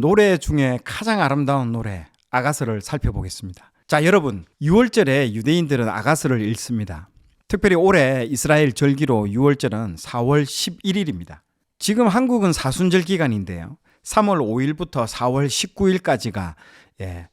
노래 중에 가장 아름다운 노래 아가서를 살펴보겠습니다. 자, 여러분, 6월절에 유대인들은 아가서를 읽습니다. 특별히 올해 이스라엘 절기로 6월절은 4월 11일입니다. 지금 한국은 사순절 기간인데요. 3월 5일부터 4월 19일까지가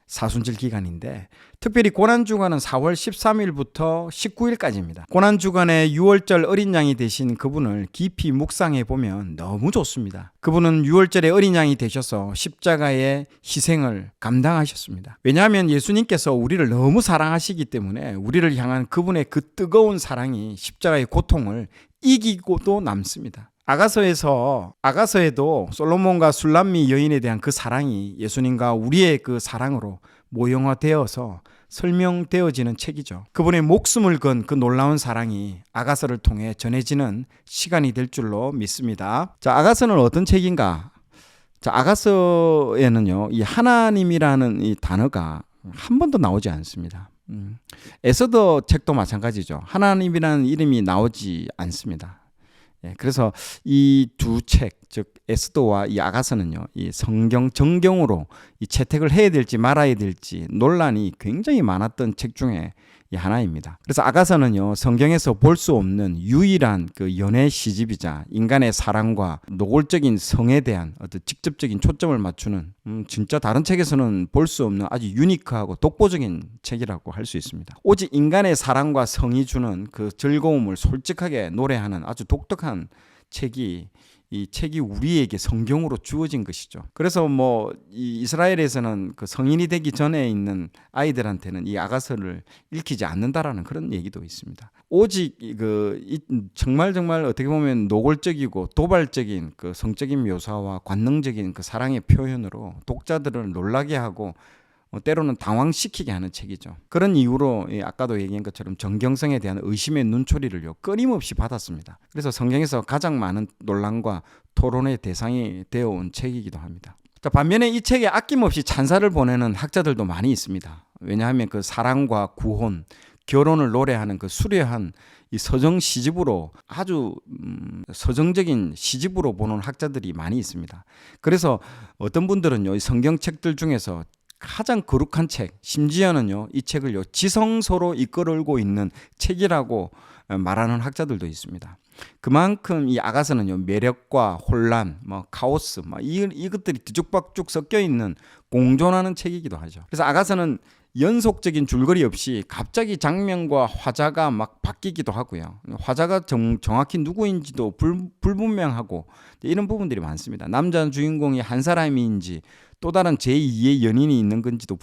사순절 기간인데, 특별히 고난주간은 4월 13일부터 19일까지입니다. 고난주간에 6월절 어린 양이 되신 그분을 깊이 묵상해 보면 너무 좋습니다. 그분은 6월절에 어린 양이 되셔서 십자가의 희생을 감당하셨습니다. 왜냐하면 예수님께서 우리를 너무 사랑하시기 때문에 우리를 향한 그분의 그 뜨거운 사랑이 십자가의 고통을 이기고도 남습니다. 아가서에도 솔로몬과 술람미 여인에 대한 그 사랑이 예수님과 우리의 그 사랑으로 모형화되어서 설명되어지는 책이죠. 그분의 목숨을 건 그 놀라운 사랑이 아가서를 통해 전해지는 시간이 될 줄로 믿습니다. 자, 아가서는 어떤 책인가? 자, 아가서에는요, 이 하나님이라는 이 단어가 한 번도 나오지 않습니다. 에스더 책도 마찬가지죠. 하나님이라는 이름이 나오지 않습니다. 그래서 이 두 책, 즉 에스더와 이 아가서는요, 이 정경으로 이 채택을 해야 될지 말아야 될지 논란이 굉장히 많았던 책 중에 하나입니다. 그래서 아가서는요, 성경에서 볼 수 없는 유일한 그 연애 시집이자 인간의 사랑과 노골적인 성에 대한 어떤 직접적인 초점을 맞추는 진짜 다른 책에서는 볼 수 없는 아주 유니크하고 독보적인 책이라고 할 수 있습니다. 오직 인간의 사랑과 성이 주는 그 즐거움을 솔직하게 노래하는 아주 독특한 책이, 이 책이 우리에게 성경으로 주어진 것이죠. 그래서 이 이스라엘에서는 그 성인이 되기 전에 있는 아이들한테는 이 아가서를 읽히지 않는다라는 그런 얘기도 있습니다. 오직 정말 어떻게 보면 노골적이고 도발적인 그 성적인 묘사와 관능적인 그 사랑의 표현으로 독자들을 놀라게 하고 때로는 당황시키게 하는 책이죠. 그런 이유로 아까도 얘기한 것처럼 정경성에 대한 의심의 눈초리를 끊임없이 받았습니다. 그래서 성경에서 가장 많은 논란과 토론의 대상이 되어온 책이기도 합니다. 자, 반면에 이 책에 아낌없이 찬사를 보내는 학자들도 많이 있습니다. 왜냐하면 그 사랑과 구혼, 결혼을 노래하는 그 수려한 이 서정 시집으로 아주 서정적인 시집으로 보는 학자들이 많이 있습니다. 그래서 어떤 분들은요, 이 성경책들 중에서 가장 거룩한 책, 심지어는요, 이 책을요, 지성소로 이끌고 있는 책이라고 말하는 학자들도 있습니다. 그만큼 이 아가서는요, 매력과 혼란, 카오스, 이것들이 뒤죽박죽 섞여 있는 공존하는 책이기도 하죠. 그래서 아가서는 연속적인 줄거리 없이 갑자기 장면과 화자가 막 바뀌기도 하고요. 화자가 정확히 누구인지도 불분명하고 이런 부분들이 많습니다. 남자 주인공이 한 사람인지 또 다른 제2의 연인이 있는 건지도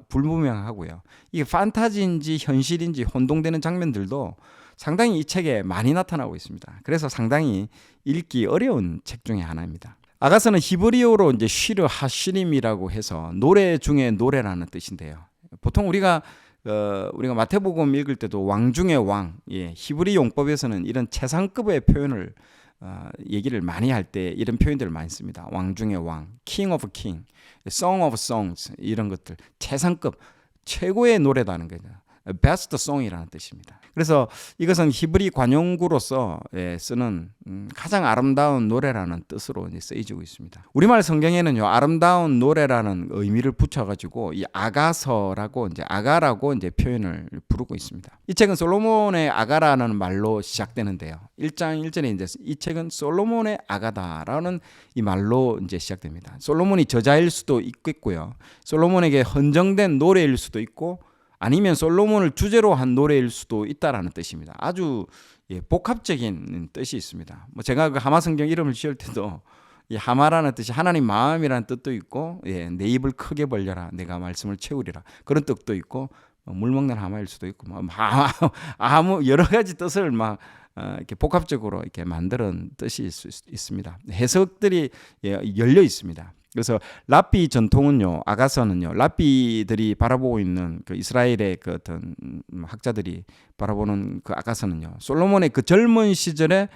불분명하고요. 이게 판타지인지 현실인지 혼동되는 장면들도 상당히 이 책에 많이 나타나고 있습니다. 그래서 상당히 읽기 어려운 책 중에 하나입니다. 아가서는 히브리어로 이제 쉬르 하시림이라고 해서 노래 중에 노래라는 뜻인데요. 보통 우리가 마태복음 읽을 때도 왕 중의 왕, 히브리 용법에서는 이런 최상급의 표현을 얘기를 많이 할 때 이런 표현들을 많이 씁니다. 왕 중의 왕, king of king, song of songs, 이런 것들 최상급, 최고의 노래다는 거죠. best song이라는 뜻입니다. 그래서 이것은 히브리 관용구로서 쓰는 가장 아름다운 노래라는 뜻으로 쓰여지고 있습니다. 우리말 성경에는요, 아름다운 노래라는 의미를 붙여가지고 이 아가서라고 아가라고 표현을 부르고 있습니다. 이 책은 솔로몬의 아가라는 말로 시작되는데요. 1장 1절에 이 책은 솔로몬의 아가다라는 이 말로 시작됩니다. 솔로몬이 저자일 수도 있겠고요, 솔로몬에게 헌정된 노래일 수도 있고, 아니면 솔로몬을 주제로 한 노래일 수도 있다라는 뜻입니다. 아주 복합적인 뜻이 있습니다. 제가 그 하마 성경 이름을 지을 때도 이 하마라는 뜻이 하나님 마음이라는 뜻도 있고, 내 입을 크게 벌려라, 내가 말씀을 채우리라, 그런 뜻도 있고, 물 먹는 하마일 수도 있고, 아무 여러 가지 뜻을 이렇게 복합적으로 이렇게 만드는 뜻이 있습니다. 해석들이 열려 있습니다. 그래서 랍비 전통은요, 아가서는요, 랍비들이 바라보고 있는 그 이스라엘의 그 어떤 학자들이 바라보는 그 아가서는요, 솔로몬의 그 젊은 시절에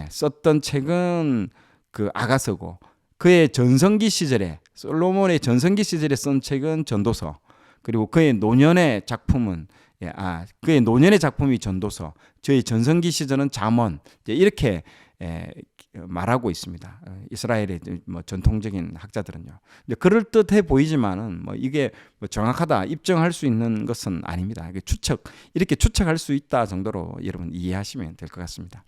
썼던 책은 그 아가서고, 그의 전성기 시절에, 솔로몬의 전성기 시절에 쓴 책은 전도서, 그리고 그의 노년의 작품은 그의 노년의 작품이 전도서, 저의 전성기 시절은 잠언, 이렇게 말하고 있습니다. 이스라엘의 뭐 전통적인 학자들은요. 근데 그럴 듯해 보이지만은 뭐 이게 뭐 정확하다 입증할 수 있는 것은 아닙니다. 이렇게 추측할 수 있다 정도로 여러분 이해하시면 될 것 같습니다.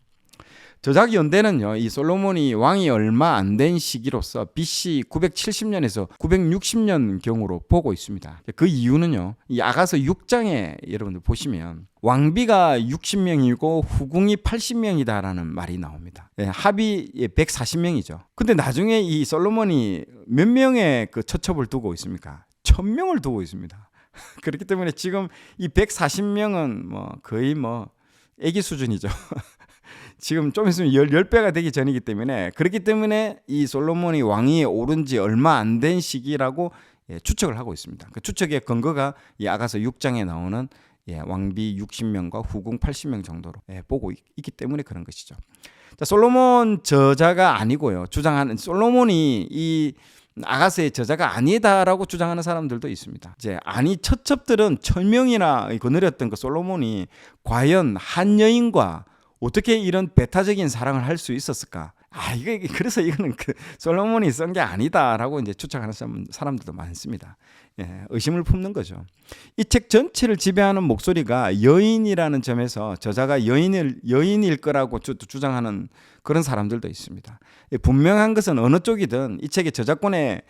저작 연대는요, 이 솔로몬이 왕이 얼마 안 된 시기로서 BC 970년에서 960년 경으로 보고 있습니다. 그 이유는요, 이 아가서 6장에 여러분들 보시면 왕비가 60명이고 후궁이 80명이다라는 말이 나옵니다. 합이 140명이죠. 근데 나중에 이 솔로몬이 몇 명의 그 처첩을 두고 있습니까? 1000명을 두고 있습니다. 그렇기 때문에 지금 이 140명은 뭐 거의 뭐 애기 수준이죠. 지금 좀 있으면 10배가 되기 전이기 때문에, 그렇기 때문에 이 솔로몬이 왕위에 오른 지 얼마 안 된 시기라고 추측을 하고 있습니다. 그 추측의 근거가 이 아가서 6장에 나오는 왕비 60명과 후궁 80명 정도로 보고 있기 때문에 그런 것이죠. 자, 솔로몬 저자가 아니고요. 주장하는 솔로몬이 이 아가서의 저자가 아니다라고 주장하는 사람들도 있습니다. 이제 처첩들은 1000명이나 거느렸던 그 솔로몬이 과연 한 여인과 어떻게 이런 배타적인 사랑을 할 수 있었을까? 그래서 이거는 솔로몬이 쓴 게 아니다라고 이제 추측하는 사람들도 많습니다. 의심을 품는 거죠. 이 책 전체를 지배하는 목소리가 여인이라는 점에서 저자가 여인일 거라고 주장하는 그런 사람들도 있습니다. 분명한 것은 어느 쪽이든 이 책의 저작권의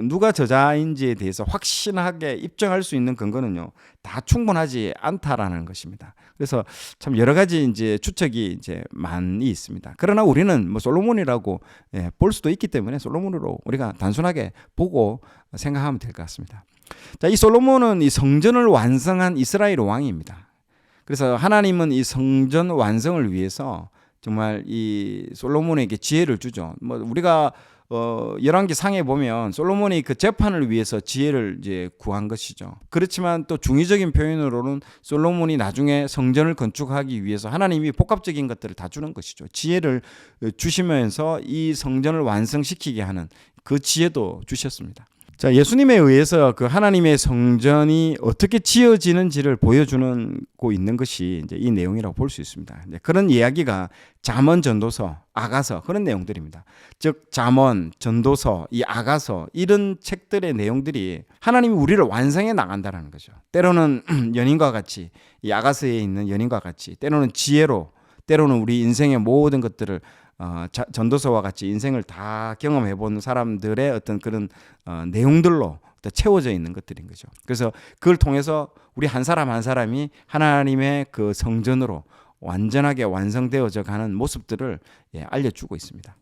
누가 저자인지에 대해서 확신하게 입증할 수 있는 근거는요, 다 충분하지 않다라는 것입니다. 그래서 참 여러 가지 이제 추측이 이제 많이 있습니다. 그러나 우리는 뭐 솔로몬이라고 볼 수도 있기 때문에 솔로몬으로 우리가 단순하게 보고 생각하면 될 것 같습니다. 자, 이 솔로몬은 이 성전을 완성한 이스라엘 왕입니다. 그래서 하나님은 이 성전 완성을 위해서 정말 이 솔로몬에게 지혜를 주죠. 뭐 우리가 열왕기 상에 보면 솔로몬이 그 재판을 위해서 지혜를 이제 구한 것이죠. 그렇지만 또 중의적인 표현으로는 솔로몬이 나중에 성전을 건축하기 위해서 하나님이 복합적인 것들을 다 주는 것이죠. 지혜를 주시면서 이 성전을 완성시키게 하는 그 지혜도 주셨습니다. 자, 예수님에 의해서 그 하나님의 성전이 어떻게 지어지는지를 보여주고 있는 것이 이제 이 내용이라고 볼 수 있습니다. 그런 이야기가 잠언, 전도서, 아가서 그런 내용들입니다. 즉 잠언, 전도서, 이 아가서 이런 책들의 내용들이 하나님이 우리를 완성해 나간다는 거죠. 때로는 연인과 같이, 이 아가서에 있는 연인과 같이, 때로는 지혜로, 때로는 우리 인생의 모든 것들을 전도서와 같이 인생을 다 경험해 본 사람들의 어떤 그런 내용들로 채워져 있는 것들인 거죠. 그래서 그걸 통해서 우리 한 사람 한 사람이 하나님의 그 성전으로 완전하게 완성되어져 가는 모습들을 알려주고 있습니다.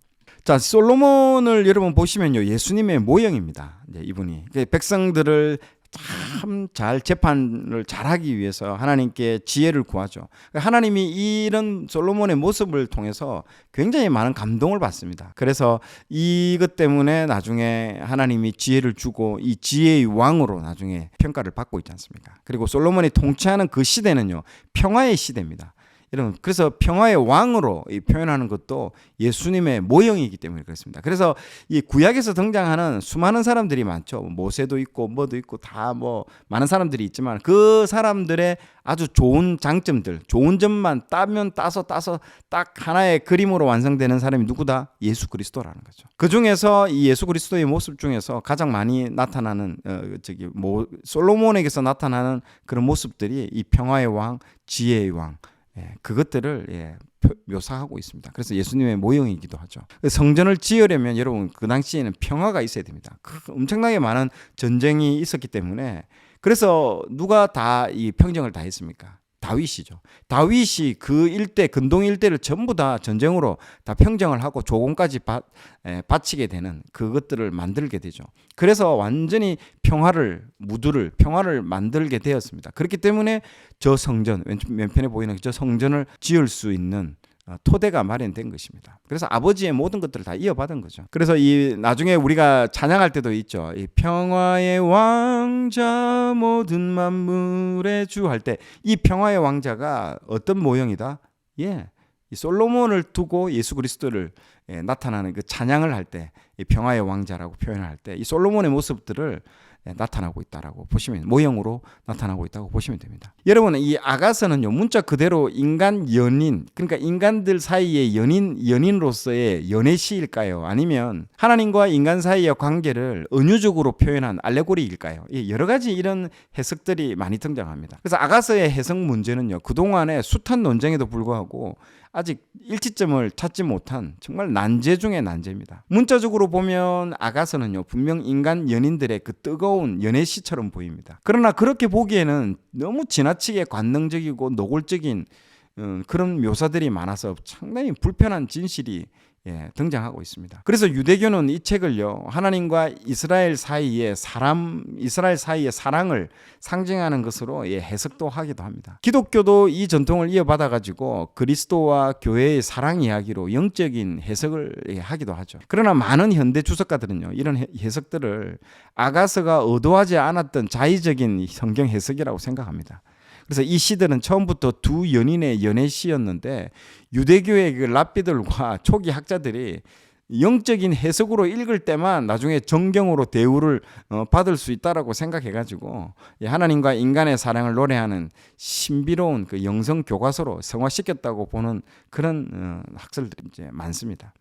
자, 솔로몬을 여러분 보시면요, 예수님의 모형입니다. 이분이 백성들을 참 잘 재판을 잘하기 위해서 하나님께 지혜를 구하죠. 하나님이 이런 솔로몬의 모습을 통해서 굉장히 많은 감동을 받습니다. 그래서 이것 때문에 나중에 하나님이 지혜를 주고 이 지혜의 왕으로 나중에 평가를 받고 있지 않습니까? 그리고 솔로몬이 통치하는 그 시대는요, 평화의 시대입니다. 여러분, 그래서 평화의 왕으로 표현하는 것도 예수님의 모형이기 때문에 그렇습니다. 그래서 이 구약에서 등장하는 수많은 사람들이 많죠. 모세도 있고 뭐도 있고 다 뭐 많은 사람들이 있지만 그 사람들의 아주 좋은 장점들, 좋은 점만 따서 딱 하나의 그림으로 완성되는 사람이 누구다? 예수 그리스도라는 거죠. 그 중에서 이 예수 그리스도의 모습 중에서 가장 많이 나타나는 솔로몬에게서 나타나는 그런 모습들이 이 평화의 왕, 지혜의 왕, 그것들을 묘사하고 있습니다. 그래서 예수님의 모형이기도 하죠. 성전을 지으려면 여러분 그 당시에는 평화가 있어야 됩니다. 엄청나게 많은 전쟁이 있었기 때문에, 그래서 누가 다 이 평정을 다 했습니까? 다윗이죠. 다윗이 그 일대, 근동 일대를 전부 다 전쟁으로 다 평정을 하고 조공까지 바치게 되는 그것들을 만들게 되죠. 그래서 완전히 평화를 만들게 되었습니다. 그렇기 때문에 저 성전, 왼편에 보이는 저 성전을 지을 수 있는 토대가 마련된 것입니다. 그래서 아버지의 모든 것들을 다 이어받은 거죠. 그래서 이 나중에 우리가 찬양할 때도 있죠. 이 평화의 왕자 모든 만물의 주 할 때 이 평화의 왕자가 어떤 모형이다? 이 솔로몬을 두고 예수 그리스도를 나타나는 그 찬양을 할 때 이 평화의 왕자라고 표현할 때 이 솔로몬의 모습들을 나타나고 있다라고 보시면, 모형으로 나타나고 있다고 보시면 됩니다. 여러분, 이 아가서는요, 문자 그대로 인간 연인, 그러니까 인간들 사이의 연인으로서의 연애시일까요? 아니면 하나님과 인간 사이의 관계를 은유적으로 표현한 알레고리일까요? 여러 가지 이런 해석들이 많이 등장합니다. 그래서 아가서의 해석 문제는요, 그동안의 숱한 논쟁에도 불구하고 아직 일치점을 찾지 못한 정말 난제 중의 난제입니다. 문자적으로 보면 아가서는요, 분명 인간 연인들의 그 뜨거운 연애시처럼 보입니다. 그러나 그렇게 보기에는 너무 지나치게 관능적이고 노골적인 그런 묘사들이 많아서 상당히 불편한 진실이 등장하고 있습니다. 그래서 유대교는 이 책을요, 하나님과 이스라엘 사이의 사랑을 상징하는 것으로 해석도 하기도 합니다. 기독교도 이 전통을 이어받아 가지고 그리스도와 교회의 사랑 이야기로 영적인 해석을 하기도 하죠. 그러나 많은 현대 주석가들은요, 이런 해석들을 아가서가 의도하지 않았던 자의적인 성경 해석이라고 생각합니다. 그래서 이 시들은 처음부터 두 연인의 연애시였는데 유대교의 그 랍비들과 초기 학자들이 영적인 해석으로 읽을 때만 나중에 정경으로 대우를 받을 수 있다라고 생각해가지고 하나님과 인간의 사랑을 노래하는 신비로운 그 영성 교과서로 성화시켰다고 보는 그런 학설들이 이제 많습니다.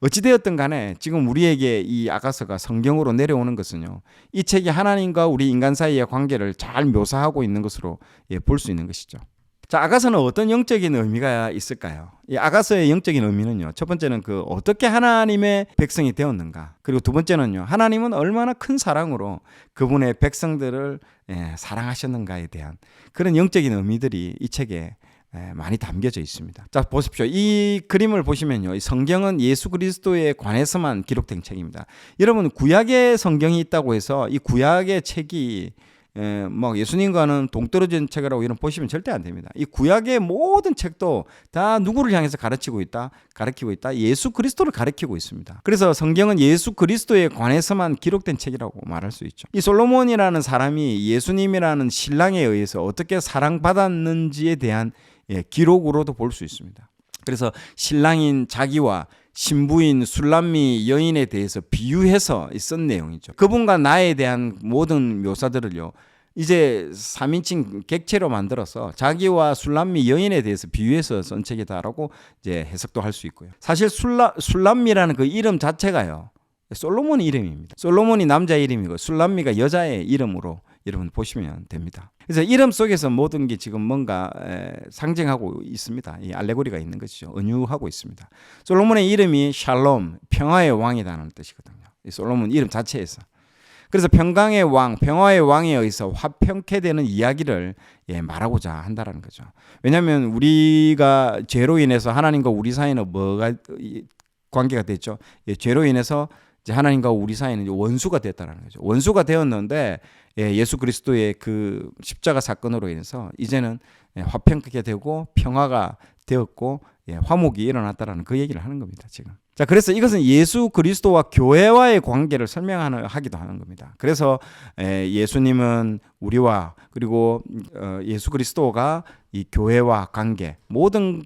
어찌되었든 간에 지금 우리에게 이 아가서가 성경으로 내려오는 것은요, 이 책이 하나님과 우리 인간 사이의 관계를 잘 묘사하고 있는 것으로 볼 수 있는 것이죠. 자, 아가서는 어떤 영적인 의미가 있을까요? 이 아가서의 영적인 의미는요, 첫 번째는 어떻게 하나님의 백성이 되었는가, 그리고 두 번째는요, 하나님은 얼마나 큰 사랑으로 그분의 백성들을 사랑하셨는가에 대한 그런 영적인 의미들이 이 책에 많이 담겨져 있습니다. 자, 보십시오. 이 그림을 보시면요, 이 성경은 예수 그리스도에 관해서만 기록된 책입니다. 여러분, 구약의 성경이 있다고 해서 이 구약의 책이 뭐 예수님과는 동떨어진 책이라고 이런 보시면 절대 안 됩니다. 이 구약의 모든 책도 다 누구를 향해서 가르치고 있다? 예수 그리스도를 가르치고 있습니다. 그래서 성경은 예수 그리스도에 관해서만 기록된 책이라고 말할 수 있죠. 이 솔로몬이라는 사람이 예수님이라는 신랑에 의해서 어떻게 사랑받았는지에 대한 기록으로도 볼 수 있습니다. 그래서 신랑인 자기와 신부인 술람미 여인에 대해서 비유해서 쓴 내용이죠. 그분과 나에 대한 모든 묘사들을요, 이제 3인칭 객체로 만들어서 자기와 술람미 여인에 대해서 비유해서 쓴 책이다라고 이제 해석도 할 수 있고요. 사실 술람미라는 그 이름 자체가요, 솔로몬 이름입니다. 솔로몬이 남자 이름이고 술람미가 여자의 이름으로 여러분 보시면 됩니다. 그래서 이름 속에서 모든 게 지금 뭔가 상징하고 있습니다. 이 알레고리가 있는 것이죠. 은유하고 있습니다. 솔로몬의 이름이 샬롬, 평화의 왕이라는 뜻이거든요. 이 솔로몬 이름 자체에서. 그래서 평강의 왕, 평화의 왕에 의해서 화평케 되는 이야기를 말하고자 한다는 거죠. 왜냐하면 우리가 죄로 인해서 하나님과 우리 사이는 뭐가 관계가 됐죠. 죄로 인해서 이제 하나님과 우리 사이는 원수가 됐다는 거죠. 원수가 되었는데 예수 그리스도의 그 십자가 사건으로 인해서 이제는 화평하게 되고 평화가 되었고 화목이 일어났다라는 그 얘기를 하는 겁니다, 지금. 자, 그래서 이것은 예수 그리스도와 교회와의 관계를 설명하기도 하는 겁니다. 그래서 예수님은 우리와, 그리고 예수 그리스도가 이 교회와 관계, 모든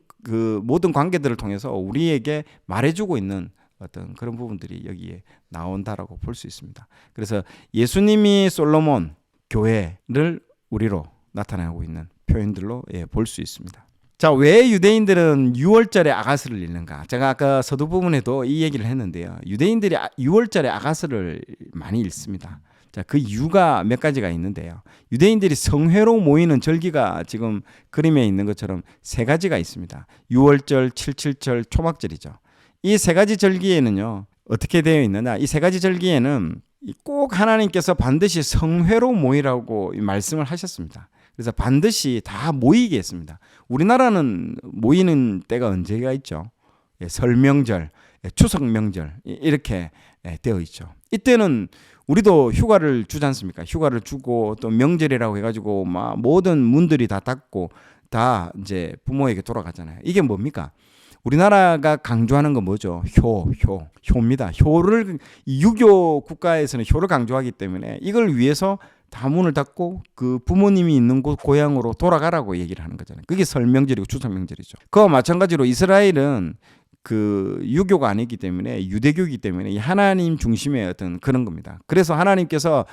관계들을 통해서 우리에게 말해주고 있는 어떤 그런 부분들이 여기에 나온다라고 볼 수 있습니다. 그래서 예수님이 솔로몬, 교회를 우리로 나타나고 있는 표현들로 볼 수 있습니다. 자, 왜 유대인들은 6월절에 아가서를 읽는가? 제가 아까 서두 부분에도 이 얘기를 했는데요. 유대인들이 6월절에 아가서를 많이 읽습니다. 자, 그 이유가 몇 가지가 있는데요. 유대인들이 성회로 모이는 절기가 지금 그림에 있는 것처럼 세 가지가 있습니다. 6월절, 77절, 초막절이죠. 이 세 가지 절기에는요, 어떻게 되어 있느냐? 이 세 가지 절기에는 꼭 하나님께서 반드시 성회로 모이라고 말씀을 하셨습니다. 그래서 반드시 다 모이게 했습니다. 우리나라는 모이는 때가 언제가 있죠? 설명절, 추석명절 이렇게 되어 있죠. 이때는 우리도 휴가를 주지 않습니까? 휴가를 주고 또 명절이라고 해가지고 막 모든 문들이 다 닫고 다 이제 부모에게 돌아가잖아요. 이게 뭡니까? 우리나라가 강조하는 건 뭐죠? 효입니다. 효를, 유교 국가에서는 효를 강조하기 때문에 이걸 위해서 다 문을 닫고 그 부모님이 있는 곳 고향으로 돌아가라고 얘기를 하는 거잖아요. 그게 설명절이고 추석명절이죠. 그와 마찬가지로 이스라엘은 그 유교가 아니기 때문에 유대교이기 때문에 하나님 중심의 어떤 그런 겁니다. 그래서 하나님께서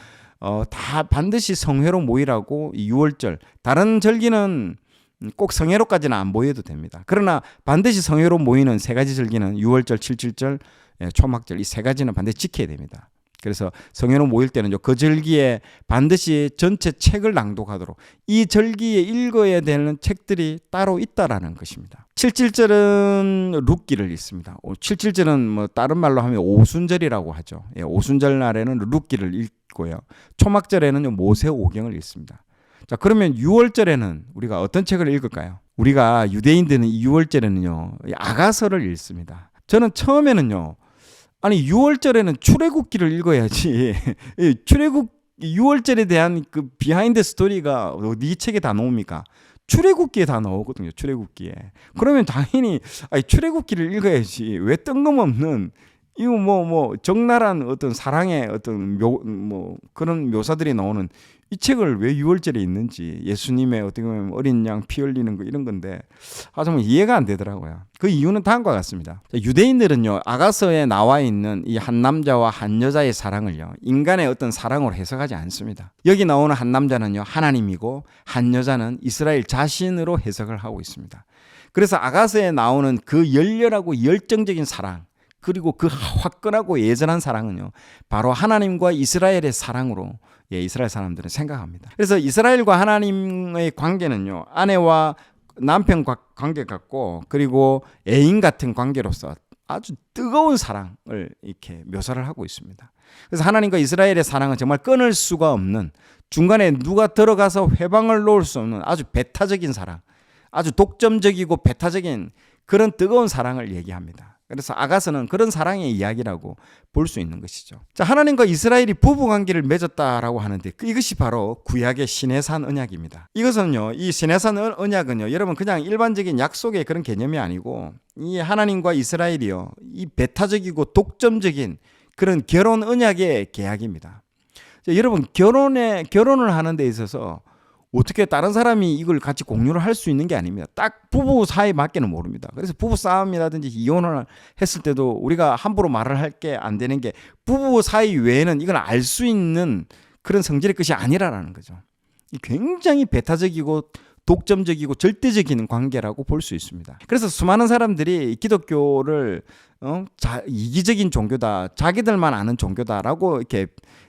다 반드시 성회로 모이라고 이 유월절, 다른 절기는 꼭 성회로까지는 안 모여도 됩니다. 그러나 반드시 성회로 모이는 세 가지 절기는 유월절, 칠칠절, 초막절 이 세 가지는 반드시 지켜야 됩니다. 그래서 성회로 모일 때는 그 절기에 반드시 전체 책을 낭독하도록 이 절기에 읽어야 되는 책들이 따로 있다라는 것입니다. 칠칠절은 룻기를 읽습니다. 칠칠절은 뭐 다른 말로 하면 오순절이라고 하죠. 오순절 날에는 룻기를 읽고요. 초막절에는 모세오경을 읽습니다. 자, 그러면 6월절에는 우리가 어떤 책을 읽을까요? 우리가 유대인들은 6월절에는요 아가서를 읽습니다. 저는 처음에는요, 아니 6월절에는 출애굽기를 읽어야지 출애굽 6월절에 대한 그 비하인드 스토리가 어디 책에 다 나옵니까? 출애굽기에 다 나오거든요. 출애굽기에. 그러면 당연히 출애굽기를 읽어야지. 왜 뜬금없는 이거 뭐 적나라한 어떤 사랑의 어떤 그런 묘사들이 나오는 이 책을 왜 6월절에 있는지, 예수님의 어떻게 보면 어린 양 피 흘리는 거 이런 건데 정말 이해가 안 되더라고요. 그 이유는 다음과 같습니다. 유대인들은요 아가서에 나와 있는 이 한 남자와 한 여자의 사랑을요 인간의 어떤 사랑으로 해석하지 않습니다. 여기 나오는 한 남자는요 하나님이고 한 여자는 이스라엘 자신으로 해석을 하고 있습니다. 그래서 아가서에 나오는 그 열렬하고 열정적인 사랑, 그리고 그 화끈하고 예전한 사랑은요 바로 하나님과 이스라엘의 사랑으로 이스라엘 사람들은 생각합니다. 그래서 이스라엘과 하나님의 관계는요 아내와 남편 관계 같고, 그리고 애인 같은 관계로서 아주 뜨거운 사랑을 이렇게 묘사를 하고 있습니다. 그래서 하나님과 이스라엘의 사랑은 정말 끊을 수가 없는, 중간에 누가 들어가서 회방을 놓을 수 없는 아주 배타적인 사랑, 아주 독점적이고 배타적인 그런 뜨거운 사랑을 얘기합니다. 그래서 아가서는 그런 사랑의 이야기라고 볼 수 있는 것이죠. 자, 하나님과 이스라엘이 부부관계를 맺었다라고 하는데 이것이 바로 구약의 시내산 언약입니다. 이것은요, 이 시내산 언약은요, 여러분 그냥 일반적인 약속의 그런 개념이 아니고 이 하나님과 이스라엘이요, 이 배타적이고 독점적인 그런 결혼 언약의 계약입니다. 자, 여러분 결혼을 하는 데 있어서 어떻게 다른 사람이 이걸 같이 공유를 할 수 있는 게 아닙니다. 딱 부부 사이밖에는 모릅니다. 그래서 부부 싸움이라든지 이혼을 했을 때도 우리가 함부로 말을 할 게 안 되는 게 부부 사이 외에는 이걸 알 수 있는 그런 성질의 것이 아니라는 거죠. 굉장히 배타적이고 독점적이고 절대적인 관계라고 볼 수 있습니다. 그래서 수많은 사람들이 기독교를 이기적인 종교다, 자기들만 아는 종교다라고 이렇게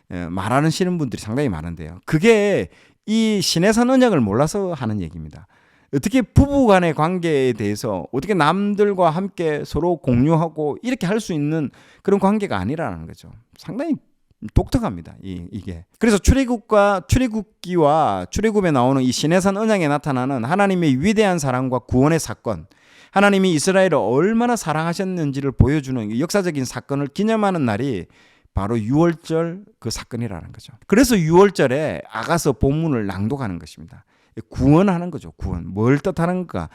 말하시는 분들이 상당히 많은데요. 그게 이 시내산 언약을 몰라서 하는 얘기입니다. 어떻게 부부간의 관계에 대해서 어떻게 남들과 함께 서로 공유하고 이렇게 할 수 있는 그런 관계가 아니라는 거죠. 상당히 독특합니다. 이게. 그래서 출애굽기와 출애굽에 나오는 이 시내산 언약에 나타나는 하나님의 위대한 사랑과 구원의 사건, 하나님이 이스라엘을 얼마나 사랑하셨는지를 보여주는 역사적인 사건을 기념하는 날이 바로 6월절 그 사건이라는 거죠. 그래서 6월절에 아가서 본문을 낭독하는 것입니다. 구원하는 거죠. 구원. 뭘 뜻하는가?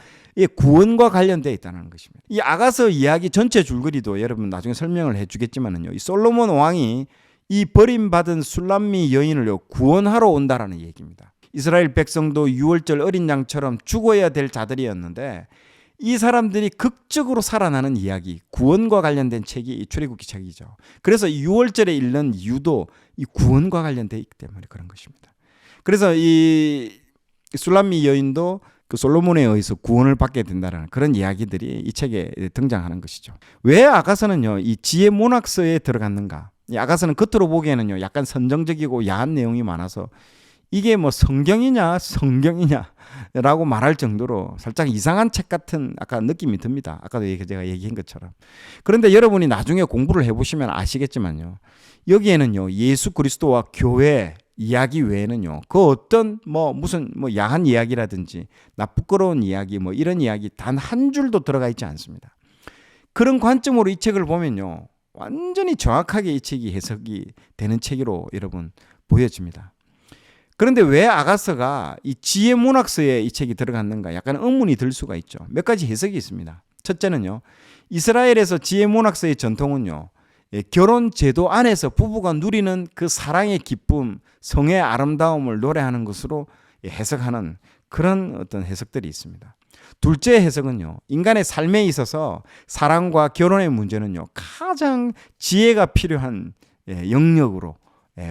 구원과 관련되어 있다는 것입니다. 이 아가서 이야기 전체 줄거리도 여러분 나중에 설명을 해주겠지만은요, 이 솔로몬 왕이 이 버림받은 술람미 여인을 구원하러 온다라는 얘기입니다. 이스라엘 백성도 6월절 어린 양처럼 죽어야 될 자들이었는데 이 사람들이 극적으로 살아나는 이야기, 구원과 관련된 책이 이 출애굽기 책이죠. 그래서 6월절에 읽는 이유도 이 구원과 관련되어 있기 때문에 그런 것입니다. 그래서 이 술람미 여인도 그 솔로몬에 의해서 구원을 받게 된다는 그런 이야기들이 이 책에 등장하는 것이죠. 왜 아가서는요, 이 지혜 문학서에 들어갔는가? 이 아가서는 겉으로 보기에는요, 약간 선정적이고 야한 내용이 많아서 이게 뭐 성경이냐라고 말할 정도로 살짝 이상한 책 같은 아까 느낌이 듭니다. 아까도 제가 얘기한 것처럼. 그런데 여러분이 나중에 공부를 해보시면 아시겠지만요, 여기에는요 예수 그리스도와 교회 이야기 외에는요 그 어떤 무슨 야한 이야기라든지 부끄러운 이야기 이런 이야기 단 한 줄도 들어가 있지 않습니다. 그런 관점으로 이 책을 보면요 완전히 정확하게 이 책이 해석이 되는 책으로 여러분 보여집니다. 그런데 왜 아가서가 이 지혜 문학서에 이 책이 들어갔는가? 약간 의문이 들 수가 있죠. 몇 가지 해석이 있습니다. 첫째는요, 이스라엘에서 지혜 문학서의 전통은요, 결혼 제도 안에서 부부가 누리는 그 사랑의 기쁨, 성의 아름다움을 노래하는 것으로 해석하는 그런 어떤 해석들이 있습니다. 둘째 해석은요, 인간의 삶에 있어서 사랑과 결혼의 문제는요, 가장 지혜가 필요한 영역으로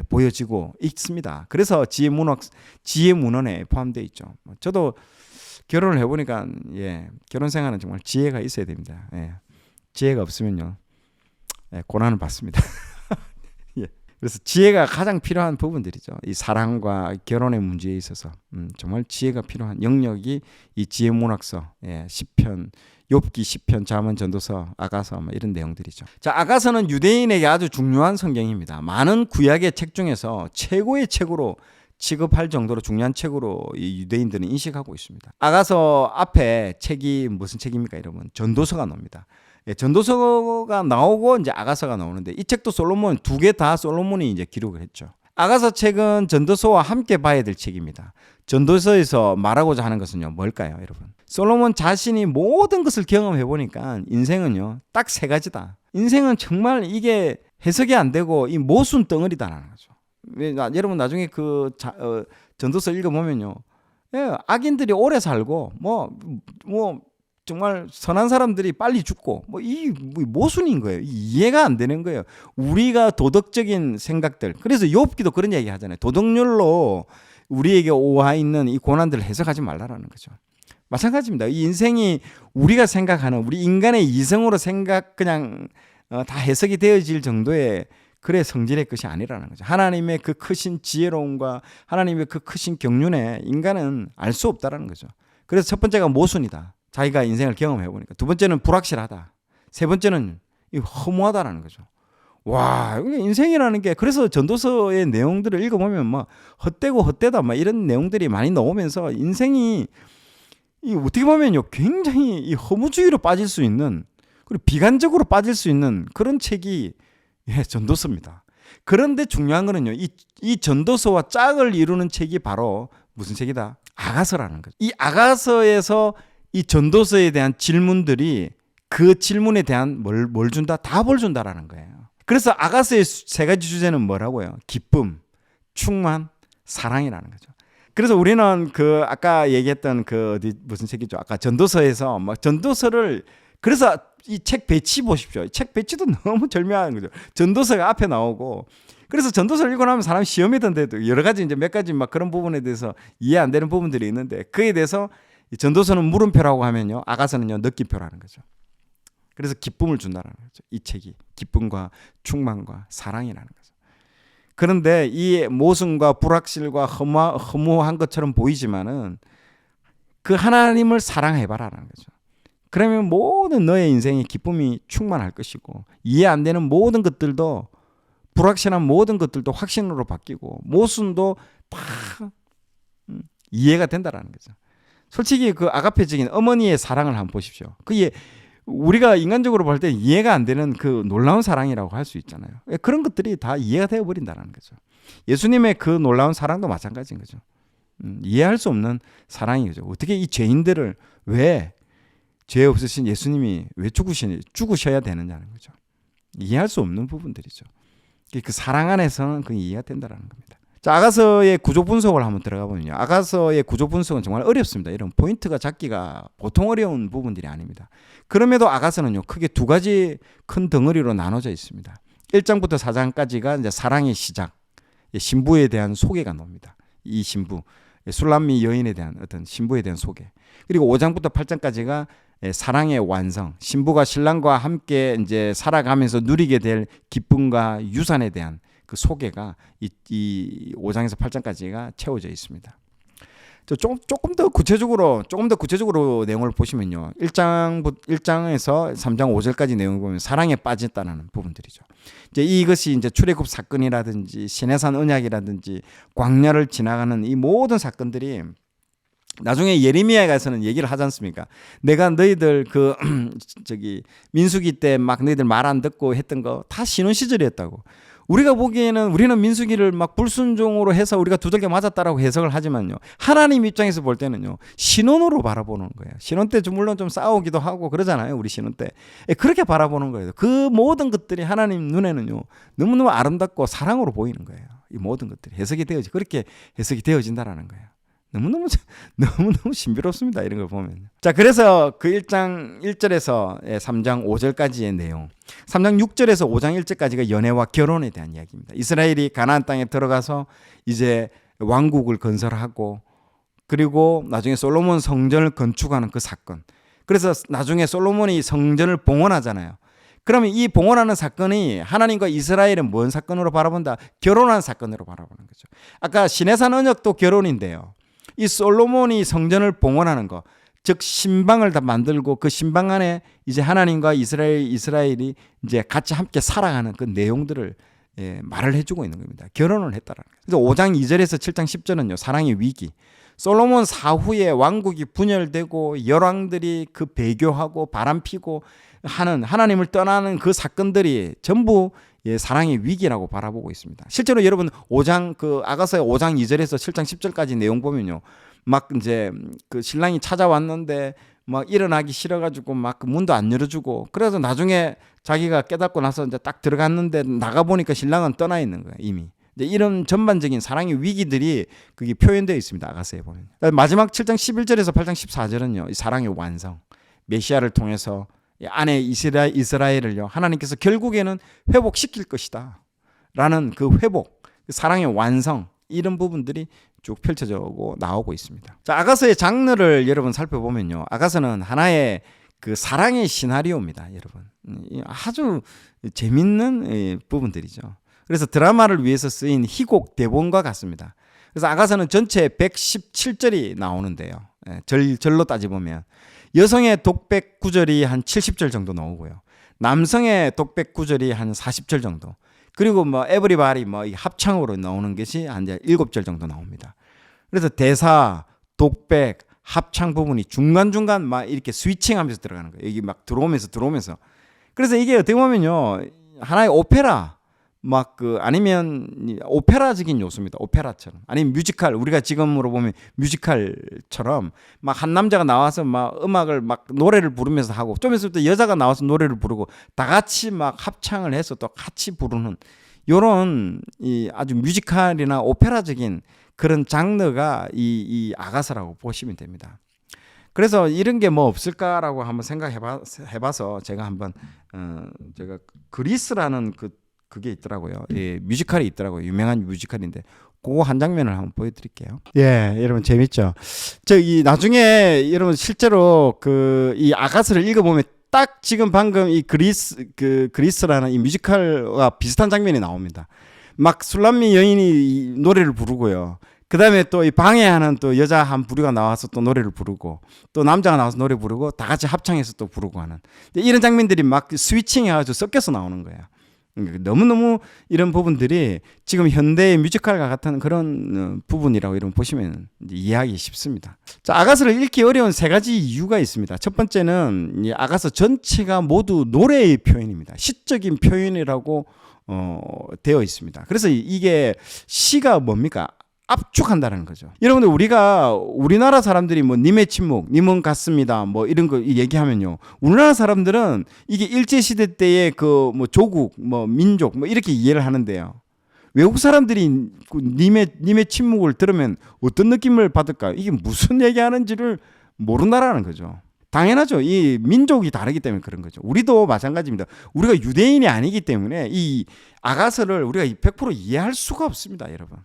보여지고 있습니다. 그래서 지혜 문헌에 포함되어 있죠. 저도 결혼을 해보니까 결혼 생활은 정말 지혜가 있어야 됩니다. 지혜가 없으면요 고난을 받습니다. 그래서 지혜가 가장 필요한 부분들이죠. 이 사랑과 결혼의 문제에 있어서 정말 지혜가 필요한 영역이 이 지혜문학서, 시편, 욥기, 시편, 잠언, 전도서, 아가서 이런 내용들이죠. 자, 아가서는 유대인에게 아주 중요한 성경입니다. 많은 구약의 책 중에서 최고의 책으로 취급할 정도로 중요한 책으로 이 유대인들은 인식하고 있습니다. 아가서 앞에 책이 무슨 책입니까, 여러분? 전도서가 나옵니다. 전도서가 나오고 이제 아가서가 나오는데 이 책도 솔로몬 두 개 다 솔로몬이 이제 기록을 했죠. 아가서 책은 전도서와 함께 봐야 될 책입니다. 전도서에서 말하고자 하는 것은요, 뭘까요, 여러분? 솔로몬 자신이 모든 것을 경험해 보니까 인생은요, 딱 세 가지다. 인생은 정말 이게 해석이 안 되고 이 모순 덩어리다라는 거죠. 여러분 나중에 전도서 읽어보면요, 악인들이 오래 살고 정말 선한 사람들이 빨리 죽고 이 모순인 거예요. 이해가 안 되는 거예요. 우리가 도덕적인 생각들, 그래서 욥기도 그런 얘기 하잖아요. 도덕률로 우리에게 오와 있는 이 고난들을 해석하지 말라라는 거죠. 마찬가지입니다. 이 인생이 우리가 생각하는 우리 인간의 이성으로 그냥 다 해석이 되어질 정도의 그래 성질의 것이 아니라는 거죠. 하나님의 그 크신 지혜로움과 하나님의 그 크신 경륜에 인간은 알 수 없다라는 거죠. 그래서 첫 번째가 모순이다. 자기가 인생을 경험해 보니까. 두 번째는 불확실하다. 세 번째는 허무하다라는 거죠. 와, 인생이라는 게, 그래서 전도서의 내용들을 읽어보면 헛되고 헛되다 이런 내용들이 많이 나오면서 인생이 어떻게 보면요, 굉장히 이 허무주의로 빠질 수 있는, 그리고 비관적으로 빠질 수 있는 그런 책이 전도서입니다. 그런데 중요한 거는요, 이 전도서와 짝을 이루는 책이 바로 무슨 책이다? 아가서라는 거죠. 이 아가서에서 이 전도서에 대한 질문들이 그 질문에 대한 뭘 준다? 답을 준다라는 거예요. 그래서 아가서의 세 가지 주제는 뭐라고요? 기쁨, 충만, 사랑이라는 거죠. 그래서 우리는 아까 얘기했던 무슨 책이죠? 아까 전도서에서 전도서를, 그래서 이 책 배치 보십시오. 이 책 배치도 너무 절묘한 거죠. 전도서가 앞에 나오고, 그래서 전도서를 읽고 나면 사람 시험이 던데도 여러 가지 이제 몇 가지 그런 부분에 대해서 이해 안 되는 부분들이 있는데, 그에 대해서 전도서는 물음표라고 하면요, 아가서는요, 느낌표라는 거죠. 그래서 기쁨을 준다는 거죠. 이 책이 기쁨과 충만과 사랑이라는 거죠. 그런데 이 모순과 불확실과 허무한 것처럼 보이지만은 그 하나님을 사랑해봐라는 거죠. 그러면 모든 너의 인생의 기쁨이 충만할 것이고, 이해 안 되는 모든 것들도, 불확실한 모든 것들도 확신으로 바뀌고, 모순도 다 이해가 된다라는 거죠. 솔직히 아가페적인 어머니의 사랑을 한번 보십시오. 그게 우리가 인간적으로 볼 때 이해가 안 되는 그 놀라운 사랑이라고 할 수 있잖아요. 그런 것들이 다 이해가 되어 버린다는 거죠. 예수님의 그 놀라운 사랑도 마찬가지인 거죠. 이해할 수 없는 사랑인 거죠. 어떻게 이 죄인들을 왜, 죄 없으신 예수님이 왜 죽으셔야 되느냐는 거죠. 이해할 수 없는 부분들이죠. 그 사랑 안에서는 그 이해가 된다는 겁니다. 자, 아가서의 구조 분석을 한번 들어가 보면요, 아가서의 구조 분석은 정말 어렵습니다. 이런 포인트가 잡기가 보통 어려운 부분들이 아닙니다. 그럼에도 아가서는요, 크게 두 가지 큰 덩어리로 나눠져 있습니다. 1장부터 4장까지가 이제 사랑의 시작, 신부에 대한 소개가 나옵니다. 이 신부, 술람미 여인에 대한 어떤 신부에 대한 소개. 그리고 5장부터 8장까지가 사랑의 완성, 신부가 신랑과 함께 이제 살아가면서 누리게 될 기쁨과 유산에 대한 그 소개가 이 5장에서 8장까지가 채워져 있습니다. 조금 더 구체적으로 내용을 보시면요, 1장에서 3장 5절까지 내용을 보면 사랑에 빠졌다는 부분들이죠. 이제 이것이 이제 출애굽 사건이라든지 시내산 언약이라든지 광야를 지나가는 이 모든 사건들이 나중에 예레미야에서는 얘기를 하지 않습니까? 내가 너희들 민수기 때 너희들 말 안 듣고 했던 거 다 신혼 시절이었다고. 우리가 보기에는 우리는 민수기를 불순종으로 해서 우리가 두들겨 맞았다라고 해석을 하지만요, 하나님 입장에서 볼 때는요, 신혼으로 바라보는 거예요. 신혼 때 물론 좀 싸우기도 하고 그러잖아요, 우리 신혼 때. 그렇게 바라보는 거예요. 그 모든 것들이 하나님 눈에는요, 너무너무 아름답고 사랑으로 보이는 거예요. 이 모든 것들이 그렇게 해석이 되어진다라는 거예요. 너무너무 너무너무 신비롭습니다. 이런 걸 보면. 자, 그래서 그 1장 1절에서 3장 5절까지의 내용. 3장 6절에서 5장 1절까지가 연애와 결혼에 대한 이야기입니다. 이스라엘이 가나안 땅에 들어가서 이제 왕국을 건설하고 그리고 나중에 솔로몬 성전을 건축하는 그 사건. 그래서 나중에 솔로몬이 성전을 봉헌하잖아요. 그러면 이 봉헌하는 사건이 하나님과 이스라엘은 뭔 사건으로 바라본다? 결혼하는 사건으로 바라보는 거죠. 아까 시내산 언약도 결혼인데요. 이 솔로몬이 성전을 봉헌하는 거, 즉 신방을 다 만들고 그 신방 안에 이제 하나님과 이스라엘이 이제 같이 함께 살아가는 그 내용들을 말을 해주고 있는 겁니다. 결혼을 했다라는 거예요. 그래서 5장 2절에서 7장 10절은요, 사랑의 위기. 솔로몬 사후에 왕국이 분열되고 열왕들이 그 배교하고 바람피고 하는 하나님을 떠나는 그 사건들이 전부 사랑의 위기라고 바라보고 있습니다. 실제로 여러분 5장 그 아가서의 5장 2절에서 7장 10절까지 내용 보면요, 막 이제 그 신랑이 찾아왔는데 막 일어나기 싫어가지고 막 그 문도 안 열어주고, 그래서 나중에 자기가 깨닫고 나서 이제 딱 들어갔는데 나가 보니까 신랑은 떠나 있는 거예요 이미. 이제 이런 전반적인 사랑의 위기들이 그게 표현되어 있습니다. 아가서에 보면. 마지막 7장 11절에서 8장 14절은요, 이 사랑의 완성, 메시아를 통해서 안에 이스라엘을요 하나님께서 결국에는 회복시킬 것이다 라는 그 회복, 사랑의 완성, 이런 부분들이 쭉 펼쳐지고 나오고 있습니다. 자, 아가서의 장르를 여러분 살펴보면요, 아가서는 하나의 그 사랑의 시나리오입니다. 여러분, 아주 재밌는 부분들이죠. 그래서 드라마를 위해서 쓰인 희곡 대본과 같습니다. 그래서 아가서는 전체 117절이 나오는데요, 절로 따져보면 여성의 독백 구절이 한 70절 정도 나오고요, 남성의 독백 구절이 한 40절 정도, 그리고 뭐 에브리바디 뭐 합창으로 나오는 것이 한 7절 정도 나옵니다. 그래서 대사, 독백, 합창 부분이 중간중간 막 이렇게 스위칭하면서 들어가는 거예요. 여기 막 들어오면서. 그래서 이게 어떻게 보면요, 하나의 오페라, 막 그 아니면 오페라적인 요소입니다. 오페라처럼. 아니면 뮤지컬, 우리가 지금으로 보면 뮤지컬처럼 막 한 남자가 나와서 막 음악을 막 노래를 부르면서 하고, 좀 있을 때 여자가 나와서 노래를 부르고 다 같이 막 합창을 해서 또 같이 부르는 요런 이 아주 뮤지컬이나 오페라적인 그런 장르가 이 아가서라고 보시면 됩니다. 그래서 이런 게 뭐 없을까라고 한번 생각해봐서 제가 한번 제가 그리스라는 그게 있더라고요. 예, 뮤지컬이 있더라고요. 유명한 뮤지컬인데 그거 한 장면을 한번 보여드릴게요. 예, 여러분 재밌죠? 이 나중에 여러분 실제로 이 아가서를 읽어보면 딱 지금 방금 이 그리스라는 이 뮤지컬과 비슷한 장면이 나옵니다. 막 술람미 여인이 노래를 부르고요. 그 다음에 또 이 방해하는 또 여자 한 부류가 나와서 또 노래를 부르고, 또 남자가 나와서 노래 부르고 다 같이 합창해서 또 부르고 하는 이런 장면들이 막 스위칭해가지고 섞여서 나오는 거예요. 너무너무 이런 부분들이 지금 현대의 뮤지컬과 같은 그런 부분이라고 이런 보시면 이해하기 쉽습니다. 자, 아가서를 읽기 어려운 3가지 이유가 있습니다. 첫 번째는 이 아가서 전체가 모두 노래의 표현입니다. 시적인 표현이라고 되어 있습니다. 그래서 이게 시가 뭡니까? 압축한다는 거죠. 여러분들, 우리나라 사람들이 뭐 님의 침묵, 님은 같습니다, 뭐 이런 거 얘기하면요, 우리나라 사람들은 이게 일제시대 때의 그 뭐 조국, 뭐 민족, 뭐 이렇게 이해를 하는데요, 외국 사람들이 님의 침묵을 들으면 어떤 느낌을 받을까요? 이게 무슨 얘기하는지를 모른다라는 거죠. 당연하죠. 이 민족이 다르기 때문에 그런 거죠. 우리도 마찬가지입니다. 우리가 유대인이 아니기 때문에 이 아가서를 우리가 100% 이해할 수가 없습니다, 여러분.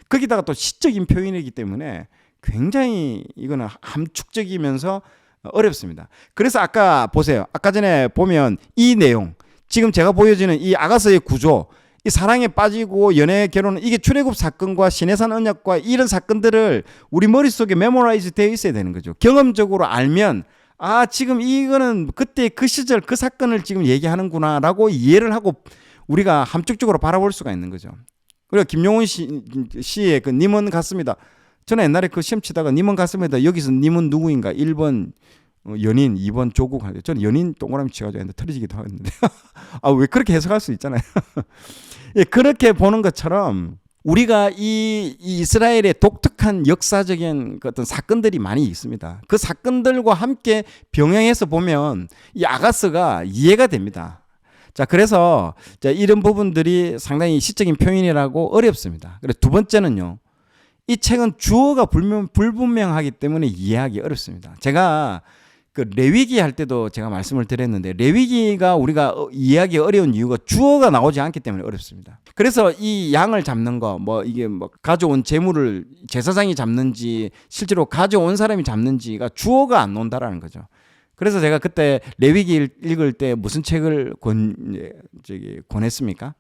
거기다가 또 시적인 표현이기 때문에 굉장히 이거는 함축적이면서 어렵습니다. 그래서 아까 보세요. 아까 전에 보면 이 내용, 지금 제가 보여주는 이 아가서의 구조, 이 사랑에 빠지고 연애, 결혼, 이게 출애굽 사건과 시내산 언약과 이런 사건들을 우리 머릿속에 메모라이즈 되어 있어야 되는 거죠. 경험적으로 알면 지금 이거는 그때 그 시절 그 사건을 지금 얘기하는구나 라고 이해를 하고 우리가 함축적으로 바라볼 수가 있는 거죠. 그리고 김용훈 씨의 그 님은 같습니다. 저는 옛날에 그 시험 치다가 님은 같습니다. 여기서 님은 누구인가? 1번 연인, 2번 조국. 저는 연인 동그라미 치가지고 했는데 틀어지기도 하는데 왜 그렇게 해석할 수 있잖아요. 예, 그렇게 보는 것처럼 우리가 이 이스라엘의 독특한 역사적인 그 어떤 사건들이 많이 있습니다. 그 사건들과 함께 병행해서 보면 이 아가서가 이해가 됩니다. 자, 그래서 이런 부분들이 상당히 시적인 표현이라고 어렵습니다. 그리고 두 번째는요, 이 책은 주어가 불분명하기 때문에 이해하기 어렵습니다. 제가 그 레위기 할 때도 제가 말씀을 드렸는데 레위기가 우리가 이해하기 어려운 이유가 주어가 나오지 않기 때문에 어렵습니다. 그래서 이 양을 잡는 거 뭐 이게 뭐 가져온 재물을 제사장이 잡는지 실제로 가져온 사람이 잡는지가 주어가 안 나온다라는 거죠. 그래서 제가 그때 레위기 읽을 때 무슨 책을 권했습니까?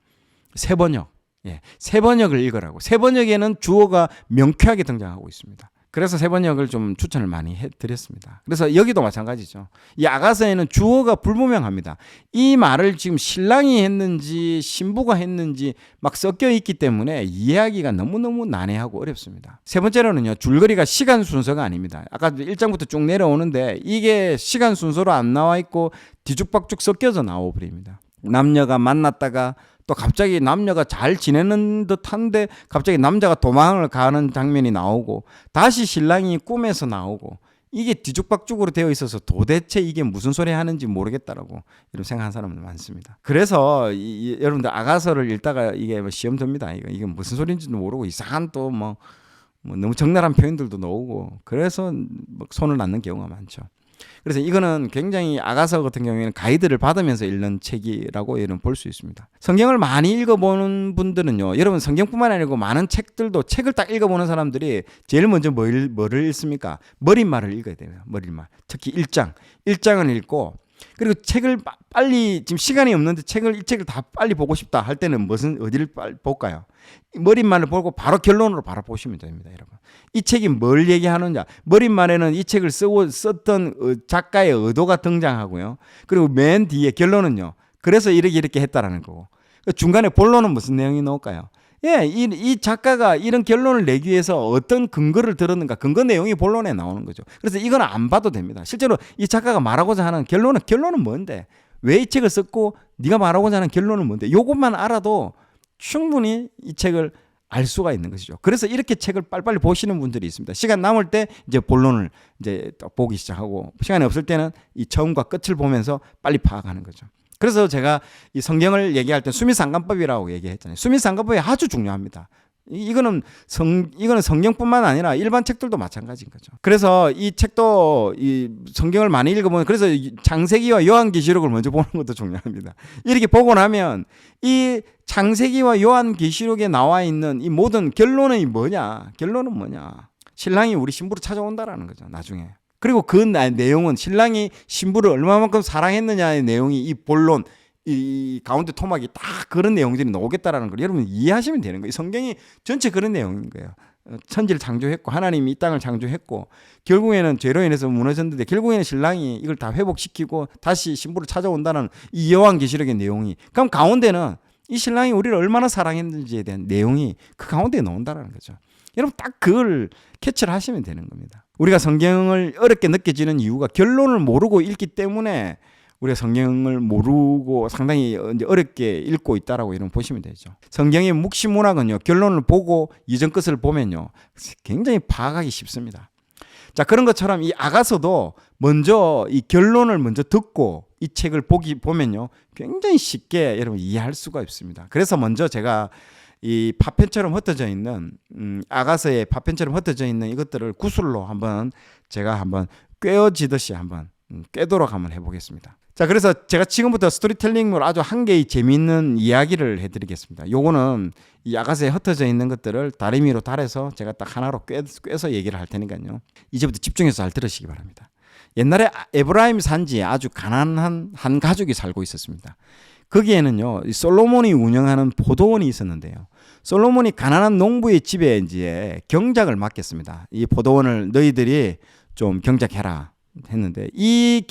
세번역. 예, 세번역을 읽으라고. 세번역에는 주어가 명쾌하게 등장하고 있습니다. 그래서 세번역을 좀 추천을 많이 해드렸습니다. 그래서 여기도 마찬가지죠. 이 아가서에는 주어가 불분명합니다. 이 말을 지금 신랑이 했는지 신부가 했는지 막 섞여 있기 때문에 이해하기가 너무너무 난해하고 어렵습니다. 세 번째로는요, 줄거리가 시간 순서가 아닙니다. 아까 1장부터 쭉 내려오는데 이게 시간 순서로 안 나와 있고 뒤죽박죽 섞여서 나와버립니다. 남녀가 만났다가 또 갑자기 남녀가 잘 지내는 듯한데 갑자기 남자가 도망을 가는 장면이 나오고 다시 신랑이 꿈에서 나오고 이게 뒤죽박죽으로 되어 있어서 도대체 이게 무슨 소리 하는지 모르겠다라고 이런 생각하는 사람들 많습니다. 그래서 여러분들 아가서를 읽다가 이게 시험 듭니다. 이게 무슨 소리인지도 모르고 이상한 또 뭐 너무 적나라한 표현들도 나오고 그래서 손을 놨는 경우가 많죠. 그래서 이거는 굉장히 아가서 같은 경우에는 가이드를 받으면서 읽는 책이라고 볼 수 있습니다. 성경을 많이 읽어보는 분들은요, 여러분 성경뿐만 아니고 많은 책들도 책을 딱 읽어보는 사람들이 제일 먼저 뭐를 읽습니까? 머릿말을 읽어야 돼요. 머릿말. 특히 1장을 읽고 그리고 책을 빨리 지금 시간이 없는데 이 책을 다 빨리 보고 싶다 할 때는 어디를 빨리 볼까요? 머릿말을 보고 바로 결론으로 바로 보시면 됩니다, 여러분. 이 책이 뭘 얘기하느냐? 머릿말에는 이 책을 썼던 작가의 의도가 등장하고요. 그리고 맨 뒤에 결론은요. 그래서 이렇게 했다라는 거고. 중간에 본론은 무슨 내용이 나올까요? 예, 이 작가가 이런 결론을 내기 위해서 어떤 근거를 들었는가, 근거 내용이 본론에 나오는 거죠. 그래서 이건 안 봐도 됩니다. 실제로 이 작가가 말하고자 하는 결론은 뭔데? 왜 이 책을 썼고 네가 말하고자 하는 결론은 뭔데? 이것만 알아도 충분히 이 책을 알 수가 있는 것이죠. 그래서 이렇게 책을 빨리빨리 보시는 분들이 있습니다. 시간 남을 때 이제 본론을 이제 보기 시작하고 시간이 없을 때는 이 처음과 끝을 보면서 빨리 파악하는 거죠. 그래서 제가 이 성경을 얘기할 때 수미상관법이라고 얘기했잖아요. 수미상관법이 아주 중요합니다. 이거는 성경뿐만 아니라 일반 책들도 마찬가지인 거죠. 그래서 이 책도 이 성경을 많이 읽어보면 그래서 창세기와 요한계시록을 먼저 보는 것도 중요합니다. 이렇게 보고 나면 이 창세기와 요한계시록에 나와 있는 이 모든 결론은 뭐냐? 신랑이 우리 신부를 찾아온다라는 거죠. 나중에. 그리고 그 내용은 신랑이 신부를 얼마만큼 사랑했느냐의 내용이 이 본론 이 가운데 토막이 딱 그런 내용들이 나오겠다라는 걸 여러분 이해하시면 되는 거예요. 성경이 전체 그런 내용인 거예요. 천지를 창조했고 하나님이 이 땅을 창조했고 결국에는 죄로 인해서 무너졌는데 결국에는 신랑이 이걸 다 회복시키고 다시 신부를 찾아온다는 이 요한계시록의 내용이 그럼 가운데는 이 신랑이 우리를 얼마나 사랑했는지에 대한 내용이 그 가운데에 나온다는 거죠. 여러분 딱 그걸 캐치를 하시면 되는 겁니다. 우리가 성경을 어렵게 느껴지는 이유가 결론을 모르고 읽기 때문에 우리가 성경을 모르고 상당히 어렵게 읽고 있다라고 이런 보시면 되죠. 성경의 묵시문학은요, 결론을 보고 이전 것을 보면요, 굉장히 파악하기 쉽습니다. 자, 그런 것처럼 이 아가서도 먼저 이 결론을 먼저 듣고 이 책을 보면요, 굉장히 쉽게 여러분 이해할 수가 있습니다. 그래서 먼저 제가 이 파편처럼 흩어져 있는 아가서의 파편처럼 흩어져 있는 이것들을 구슬로 제가 한번 꿰어지듯이 꿰도록 한번 해보겠습니다. 자, 그래서 제가 지금부터 스토리텔링으로 아주 한 개의 재미있는 이야기를 해드리겠습니다. 요거는 이 아가서에 흩어져 있는 것들을 다리미로 달아서 제가 딱 하나로 꿰서 얘기를 할 테니까요. 이제부터 집중해서 잘 들으시기 바랍니다. 옛날에 에브라임 산지에 아주 가난한 한 가족이 살고 있었습니다. 거기에는요, 솔로몬이 운영하는 포도원이 있었는데요. 솔로몬이 가난한 농부의 집에 이제 경작을 맡겼습니다. 이 포도원을 너희들이 좀 경작해라 했는데 이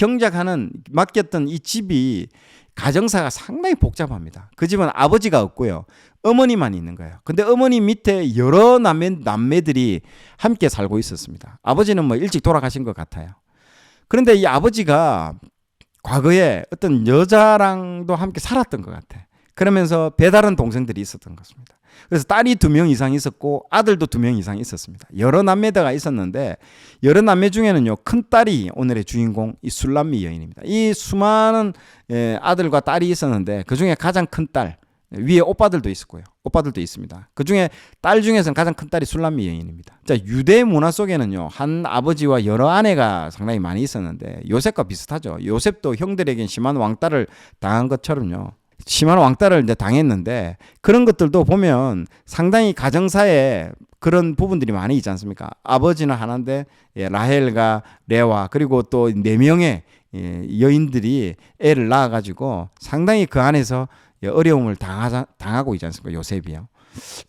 맡겼던 이 집이 가정사가 상당히 복잡합니다. 그 집은 아버지가 없고요. 어머니만 있는 거예요. 근데 어머니 밑에 여러 남매들이 함께 살고 있었습니다. 아버지는 일찍 돌아가신 것 같아요. 그런데 이 아버지가 과거에 어떤 여자랑도 함께 살았던 것 같아. 그러면서 배다른 동생들이 있었던 것입니다. 그래서 딸이 2명 이상 있었고 아들도 2명 이상 있었습니다. 여러 남매가 있었는데 여러 남매 중에는요, 큰 딸이 오늘의 주인공 이 술람미 여인입니다. 이 수많은 아들과 딸이 있었는데 그 중에 가장 큰 딸, 위에 오빠들도 있었고요. 오빠들도 있습니다. 그 중에 딸 중에서는 가장 큰 딸이 술람미 여인입니다. 자, 유대 문화 속에는요, 한 아버지와 여러 아내가 상당히 많이 있었는데 요셉과 비슷하죠. 요셉도 형들에겐 심한 왕따를 당한 것처럼요. 심한 왕따를 이제 당했는데 그런 것들도 보면 상당히 가정사에 그런 부분들이 많이 있지 않습니까? 아버지는 하나인데 라헬과 레와 그리고 또 4명의 여인들이 애를 낳아가지고 상당히 그 안에서 어려움을 당하고 있지 않습니까? 요셉이요.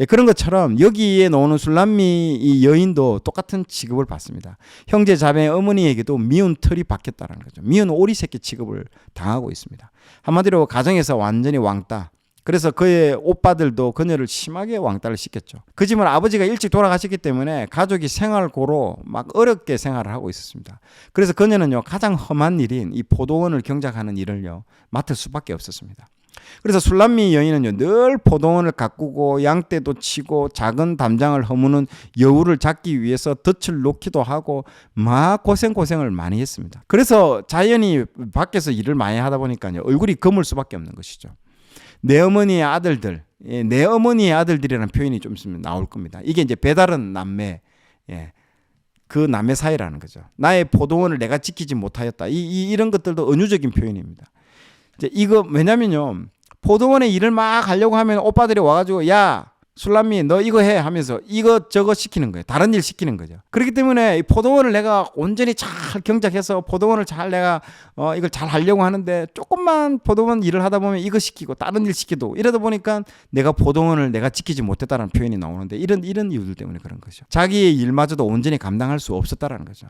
그런 것처럼 여기에 나오는 술람미 이 여인도 똑같은 취급을 받습니다. 형제 자매 어머니에게도 미운 털이 박혔다는 거죠. 미운 오리 새끼 취급을 당하고 있습니다. 한마디로 가정에서 완전히 왕따. 그래서 그의 오빠들도 그녀를 심하게 왕따를 시켰죠. 그 집은 아버지가 일찍 돌아가셨기 때문에 가족이 생활고로 막 어렵게 생활을 하고 있었습니다. 그래서 그녀는요, 가장 험한 일인 이 포도원을 경작하는 일을요 맡을 수밖에 없었습니다. 그래서 술람미 여인은요, 늘 포도원을 가꾸고 양떼도 치고 작은 담장을 허무는 여우를 잡기 위해서 덫을 놓기도 하고 막 고생을 많이 했습니다. 그래서 자연히 밖에서 일을 많이 하다 보니까요, 얼굴이 검을 수밖에 없는 것이죠. 내 어머니의 아들들, 내 어머니의 아들들이라는 표현이 좀 있으면 나올 겁니다. 이게 이제 배다른 남매, 그 남매 사이라는 거죠. 나의 포도원을 내가 지키지 못하였다. 이런 것들도 은유적인 표현입니다. 이제 이거 왜냐면요, 포도원에 일을 막 하려고 하면 오빠들이 와가지고 야 술람미 너 이거 해 하면서 이거 저거 시키는 거예요. 다른 일 시키는 거죠. 그렇기 때문에 이 포도원을 내가 온전히 잘 경작해서 포도원을 잘 내가 이걸 잘 하려고 하는데 조금만 포도원 일을 하다 보면 이거 시키고 다른 일 시키고 이러다 보니까 내가 포도원을 내가 지키지 못했다는 표현이 나오는데 이런 이유들 때문에 그런 거죠. 자기의 일마저도 온전히 감당할 수 없었다라는 거죠.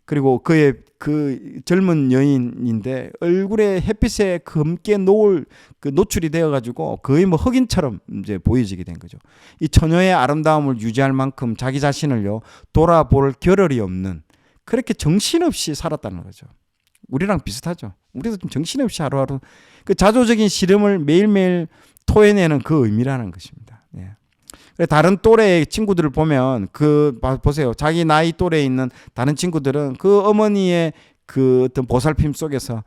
그리고 그의 그 젊은 여인인데 얼굴에 햇빛에 검게 노출이 되어가지고 거의 뭐 흑인처럼 이제 보여지게 된 거죠. 이 처녀의 아름다움을 유지할 만큼 자기 자신을요 돌아볼 겨를이 없는 그렇게 정신없이 살았다는 거죠. 우리랑 비슷하죠. 우리도 좀 정신없이 하루하루 그 자조적인 시름을 매일매일 토해내는 그 의미라는 것입니다. 예. 다른 또래의 친구들을 보면 보세요. 자기 나이 또래에 있는 다른 친구들은 그 어머니의 그 어떤 보살핌 속에서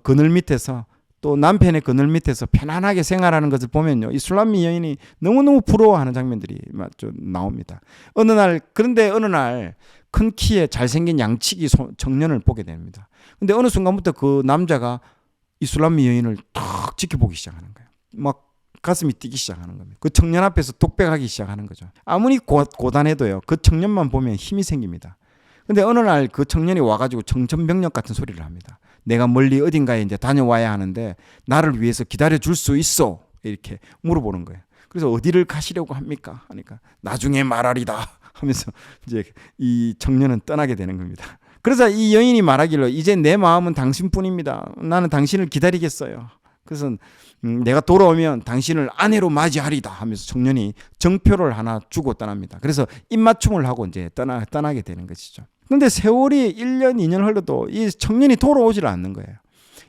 그늘 밑에서 또 남편의 그늘 밑에서 편안하게 생활하는 것을 보면요, 이 술람미 여인이 너무너무 부러워하는 장면들이 좀 나옵니다. 그런데 어느 날 큰 키에 잘생긴 양치기 청년을 보게 됩니다. 근데 어느 순간부터 그 남자가 이 술람미 여인을 탁 지켜보기 시작하는 거예요. 막 가슴이 뛰기 시작하는 겁니다. 그 청년 앞에서 독백하기 시작하는 거죠. 아무리 고단해도요, 그 청년만 보면 힘이 생깁니다. 근데 어느 날 그 청년이 와가지고 청천벽력 같은 소리를 합니다. 내가 멀리 어딘가에 이제 다녀와야 하는데 나를 위해서 기다려 줄 수 있어? 이렇게 물어보는 거예요. 그래서 어디를 가시려고 합니까? 하니까 나중에 말하리다 하면서 이제 이 청년은 떠나게 되는 겁니다. 그래서 이 여인이 말하기를 이제 내 마음은 당신뿐입니다. 나는 당신을 기다리겠어요. 그래서 내가 돌아오면 당신을 아내로 맞이하리다 하면서 청년이 정표를 하나 주고 떠납니다. 그래서 입맞춤을 하고 이제 떠나게 되는 것이죠. 그런데 세월이 1년, 2년 흘러도 이 청년이 돌아오질 않는 거예요.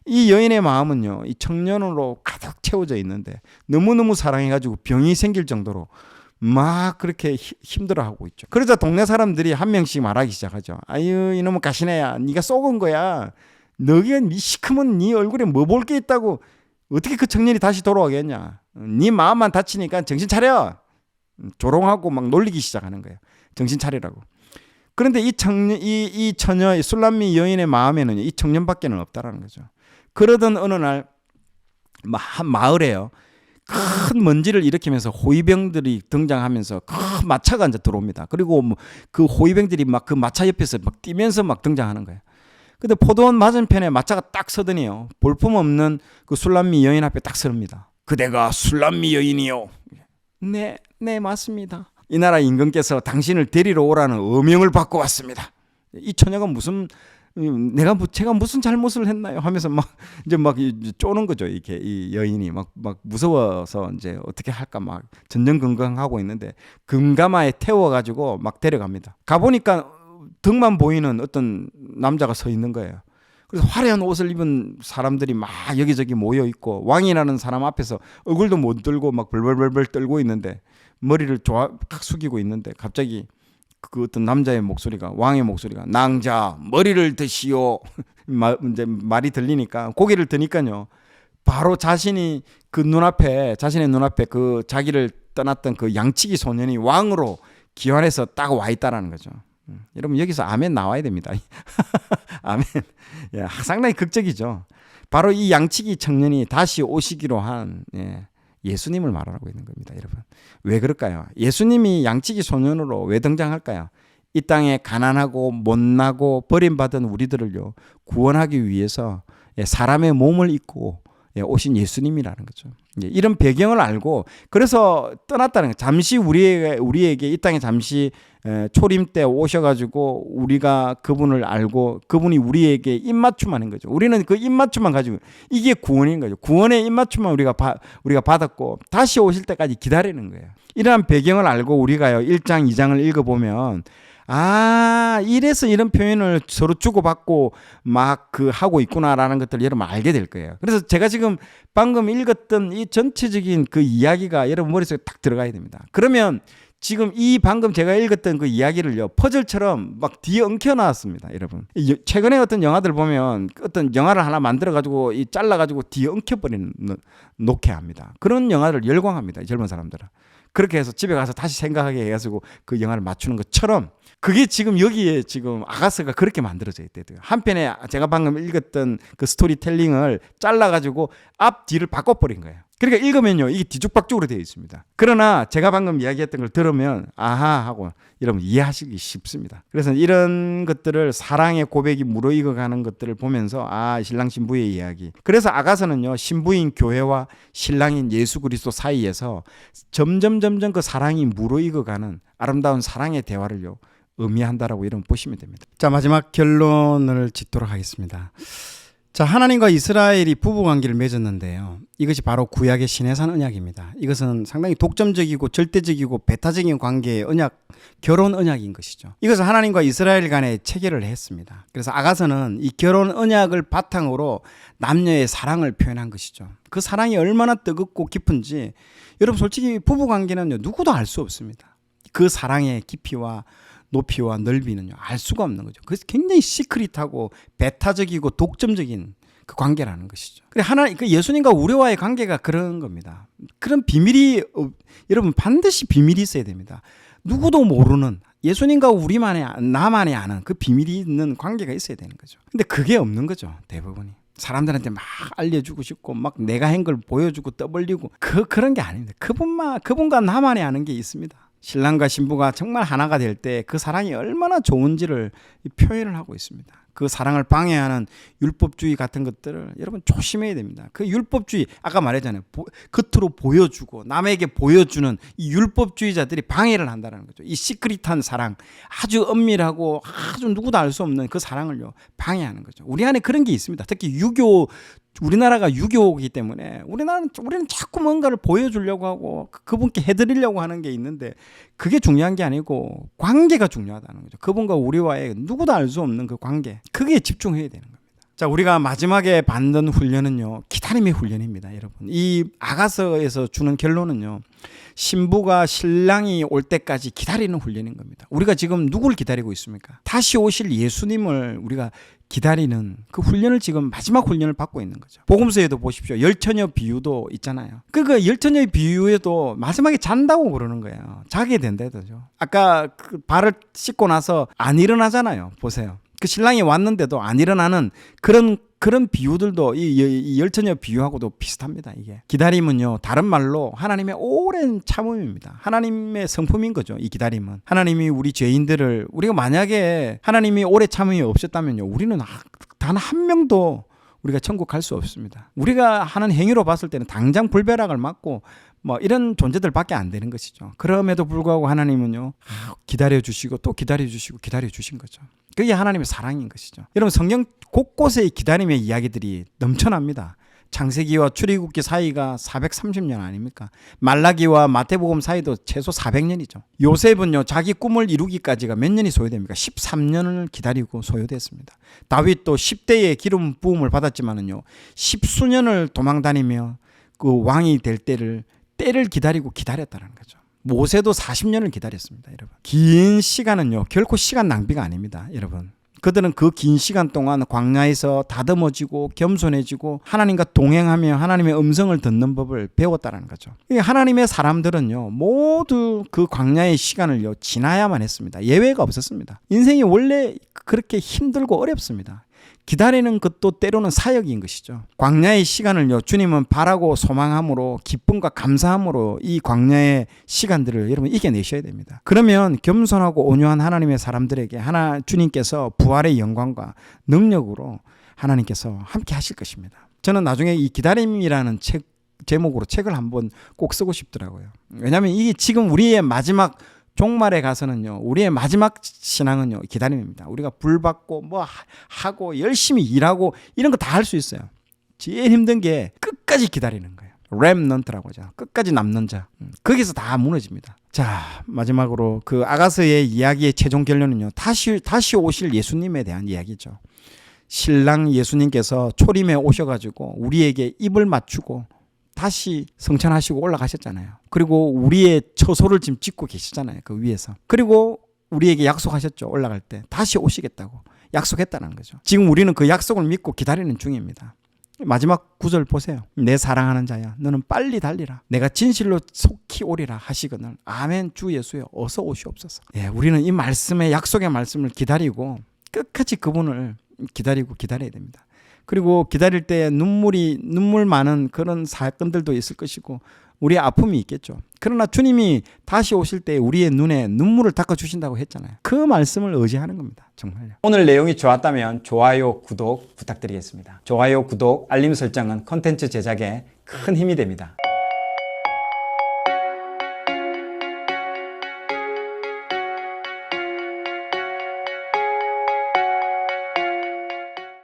이 여인의 마음은요, 이 청년으로 가득 채워져 있는데 너무너무 사랑해가지고 병이 생길 정도로 막 그렇게 힘들어하고 있죠. 그러자 동네 사람들이 한 명씩 말하기 시작하죠. 아유 이놈의 가시네야, 네가 속은 거야. 너가 시커먼 네 얼굴에 뭐 볼 게 있다고 어떻게 그 청년이 다시 돌아오겠냐. 네 마음만 다치니까 정신 차려. 조롱하고 막 놀리기 시작하는 거예요. 정신 차리라고. 그런데 이 처녀, 이 술람미 여인의 마음에는 이 청년밖에는 없다라는 거죠. 그러던 어느 날 한 마을에요, 큰 먼지를 일으키면서 호위병들이 등장하면서 큰 마차가 이제 들어옵니다. 그리고 그 호위병들이 막 그 마차 옆에서 막 뛰면서 막 등장하는 거예요. 근데 포도원 맞은편에 마차가 딱 서더니요, 볼품없는 그 술람미 여인 앞에 딱 서릅니다. 그대가 술람미 여인이요? 네 맞습니다. 이 나라 임금께서 당신을 데리러 오라는 어명을 받고 왔습니다. 이 처녀가 제가 무슨 잘못을 했나요? 하면서 막 쪼는 거죠. 이렇게 이 여인이 막 무서워서 이제 어떻게 할까 막 전전긍긍하고 있는데 금가마에 태워가지고 막 데려갑니다. 가보니까 등만 보이는 어떤 남자가 서 있는 거예요. 그래서 화려한 옷을 입은 사람들이 막 여기저기 모여 있고 왕이라는 사람 앞에서 얼굴도 못 들고 막 벌벌벌 떨고 있는데 머리를 탁 숙이고 있는데 갑자기 그 어떤 남자의 목소리가, 왕의 목소리가 낭자 머리를 드시오. 이제 말이 들리니까 고개를 드니까요, 바로 자신이 그 눈앞에 자신의 눈앞에 그 자기를 떠났던 그 양치기 소년이 왕으로 기환해서 딱 와 있다라는 거죠. 여러분 여기서 아멘 나와야 됩니다. 아멘. 예, 상당히 극적이죠. 바로 이 양치기 청년이 다시 오시기로 한 예수님을 말하고 있는 겁니다, 여러분. 왜 그럴까요? 예수님이 양치기 소년으로 왜 등장할까요? 이 땅에 가난하고 못나고 버림받은 우리들을요 구원하기 위해서 사람의 몸을 입고 오신 예수님이라는 거죠. 이런 배경을 알고 그래서 떠났다는 거예요. 잠시 우리에게 이 땅에 잠시 초림 때 오셔가지고 우리가 그분을 알고 그분이 우리에게 입맞춤하는 거죠. 우리는 그 입맞춤만 가지고 이게 구원인 거죠. 구원의 입맞춤만 우리가 받았고 다시 오실 때까지 기다리는 거예요. 이러한 배경을 알고 우리가요 1장 2장을 읽어보면 이래서 이런 표현을 서로 주고받고 막 하고 있구나라는 것들을 여러분 알게 될 거예요. 그래서 제가 지금 방금 읽었던 이 전체적인 그 이야기가 여러분 머릿속에 딱 들어가야 됩니다. 그러면 지금 이 방금 제가 읽었던 그 이야기를요 퍼즐처럼 막 뒤에 엉켜 나왔습니다, 여러분. 최근에 어떤 영화들 보면 어떤 영화를 하나 만들어 가지고 잘라 가지고 뒤에 엉켜 버리는 놓게 합니다. 그런 영화를 열광합니다, 이 젊은 사람들은. 그렇게 해서 집에 가서 다시 생각하게 해가지고 그 영화를 맞추는 것처럼 그게 지금 여기에 지금 아가서가 그렇게 만들어져 있대요. 한편에 제가 방금 읽었던 그 스토리텔링을 잘라가지고 앞 뒤를 바꿔버린 거예요. 그러니까 읽으면요 이게 뒤죽박죽으로 되어 있습니다. 그러나 제가 방금 이야기했던 걸 들으면 아하 하고 여러분 이해하시기 쉽습니다. 그래서 이런 것들을 사랑의 고백이 무르익어가는 것들을 보면서 신랑 신부의 이야기. 그래서 아가서는요 신부인 교회와 신랑인 예수 그리스도 사이에서 점점 그 사랑이 무르익어가는 아름다운 사랑의 대화를요 의미한다라고 이런 보시면 됩니다. 자, 마지막 결론을 짓도록 하겠습니다. 자, 하나님과 이스라엘이 부부관계를 맺었는데요. 이것이 바로 구약의 시내산 언약입니다. 이것은 상당히 독점적이고 절대적이고 배타적인 관계의 언약, 결혼 언약인 것이죠. 이것을 하나님과 이스라엘 간에 체결을 했습니다. 그래서 아가서는 이 결혼 언약을 바탕으로 남녀의 사랑을 표현한 것이죠. 그 사랑이 얼마나 뜨겁고 깊은지 여러분 솔직히 부부관계는요 누구도 알 수 없습니다. 그 사랑의 깊이와 높이와 넓이는요 알 수가 없는 거죠. 그래서 굉장히 시크릿하고 배타적이고 독점적인 그 관계라는 것이죠. 그래 그 예수님과 우리와의 관계가 그런 겁니다. 그런 비밀이 여러분 반드시 비밀이 있어야 됩니다. 누구도 모르는 예수님과 나만이 아는 그 비밀이 있는 관계가 있어야 되는 거죠. 근데 그게 없는 거죠, 대부분이. 사람들한테 막 알려주고 싶고 막 내가 한 걸 보여주고 떠벌리고 그런 게 아닙니다. 그분과 나만이 아는 게 있습니다. 신랑과 신부가 정말 하나가 될 때 그 사랑이 얼마나 좋은지를 표현을 하고 있습니다. 그 사랑을 방해하는 율법주의 같은 것들을 여러분 조심해야 됩니다. 그 율법주의 아까 말했잖아요. 겉으로 보여주고 남에게 보여주는 이 율법주의자들이 방해를 한다는 거죠. 이 시크릿한 사랑, 아주 엄밀하고 아주 누구도 알 수 없는 그 사랑을요 방해하는 거죠. 우리 안에 그런 게 있습니다. 특히 우리나라가 유교이기 때문에 우리는 자꾸 뭔가를 보여주려고 하고 그분께 해드리려고 하는 게 있는데 그게 중요한 게 아니고 관계가 중요하다는 거죠. 그분과 우리와의 누구도 알 수 없는 그 관계, 그게 집중해야 되는 겁니다. 자, 우리가 마지막에 받는 훈련은요 기다림의 훈련입니다, 여러분. 이 아가서에서 주는 결론은요 신부가 신랑이 올 때까지 기다리는 훈련인 겁니다. 우리가 지금 누구를 기다리고 있습니까? 다시 오실 예수님을 우리가 기다리는 그 훈련을 지금 마지막 훈련을 받고 있는 거죠. 복음서에도 보십시오. 열처녀 비유도 있잖아요. 그 열처녀 비유에도 마지막에 잔다고 그러는 거예요. 자게 된다죠. 아까 그 발을 씻고 나서 안 일어나잖아요. 보세요. 그 신랑이 왔는데도 안 일어나는 그런 비유들도 이 열처녀 비유하고도 비슷합니다. 이게 기다림은요 다른 말로 하나님의 오랜 참음입니다. 하나님의 성품인 거죠. 이 기다림은 하나님이 우리 죄인들을 우리가 만약에 하나님이 오래 참음이 없었다면요 우리는 단 한 명도 우리가 천국 갈 수 없습니다. 우리가 하는 행위로 봤을 때는 당장 불벼락을 맞고 뭐 이런 존재들밖에 안 되는 것이죠. 그럼에도 불구하고 하나님은요 기다려주시고 또 기다려주시고 기다려주신 거죠. 그게 하나님의 사랑인 것이죠. 여러분 성경 곳곳에 기다림의 이야기들이 넘쳐납니다. 창세기와 출애굽기 사이가 430년 아닙니까? 말라기와 마태복음 사이도 최소 400년이죠. 요셉은요 자기 꿈을 이루기까지가 몇 년이 소요됩니까? 13년을 기다리고 소요됐습니다. 다윗도 10대에 기름 부음을 받았지만은요 10수년을 도망다니며 그 왕이 될 때를 기다리고 기다렸다는 거죠. 모세도 40년을 기다렸습니다, 여러분. 긴 시간은요 결코 시간 낭비가 아닙니다, 여러분. 그들은 그 긴 시간 동안 광야에서 다듬어지고 겸손해지고 하나님과 동행하며 하나님의 음성을 듣는 법을 배웠다는 거죠. 하나님의 사람들은요, 모두 그 광야의 시간을요, 지나야만 했습니다. 예외가 없었습니다. 인생이 원래 그렇게 힘들고 어렵습니다. 기다리는 것도 때로는 사역인 것이죠. 광야의 시간을요, 주님은 바라고 소망함으로 기쁨과 감사함으로 이 광야의 시간들을 여러분 이겨내셔야 됩니다. 그러면 겸손하고 온유한 하나님의 사람들에게 주님께서 부활의 영광과 능력으로 하나님께서 함께 하실 것입니다. 저는 나중에 이 기다림이라는 제목으로 책을 한번 꼭 쓰고 싶더라고요. 왜냐하면 이게 지금 우리의 마지막 종말에 가서는요, 우리의 마지막 신앙은요, 기다림입니다. 우리가 불 받고 뭐 하고 열심히 일하고 이런 거 다 할 수 있어요. 제일 힘든 게 끝까지 기다리는 거예요. 렘넌트라고 하죠. 끝까지 남는 자. 거기서 다 무너집니다. 자, 마지막으로 그 아가서의 이야기의 최종 결론은요, 다시 오실 예수님에 대한 이야기죠. 신랑 예수님께서 초림에 오셔가지고 우리에게 입을 맞추고 다시 성찬하시고 올라가셨잖아요. 그리고 우리의 처소를 지금 짓고 계시잖아요. 그 위에서. 그리고 우리에게 약속하셨죠. 올라갈 때 다시 오시겠다고 약속했다는 거죠. 지금 우리는 그 약속을 믿고 기다리는 중입니다. 마지막 구절 보세요. 내 사랑하는 자야, 너는 빨리 달리라. 내가 진실로 속히 오리라 하시거늘. 아멘. 주 예수여, 어서 오시옵소서. 예, 우리는 이 말씀의 약속의 말씀을 기다리고 끝까지 그분을 기다리고 기다려야 됩니다. 그리고 기다릴 때 눈물 많은 그런 사건들도 있을 것이고 우리의 아픔이 있겠죠. 그러나 주님이 다시 오실 때 우리의 눈에 눈물을 닦아주신다고 했잖아요. 그 말씀을 의지하는 겁니다. 정말요. 오늘 내용이 좋았다면 좋아요, 구독 부탁드리겠습니다. 좋아요, 구독, 알림 설정은 콘텐츠 제작에 큰 힘이 됩니다.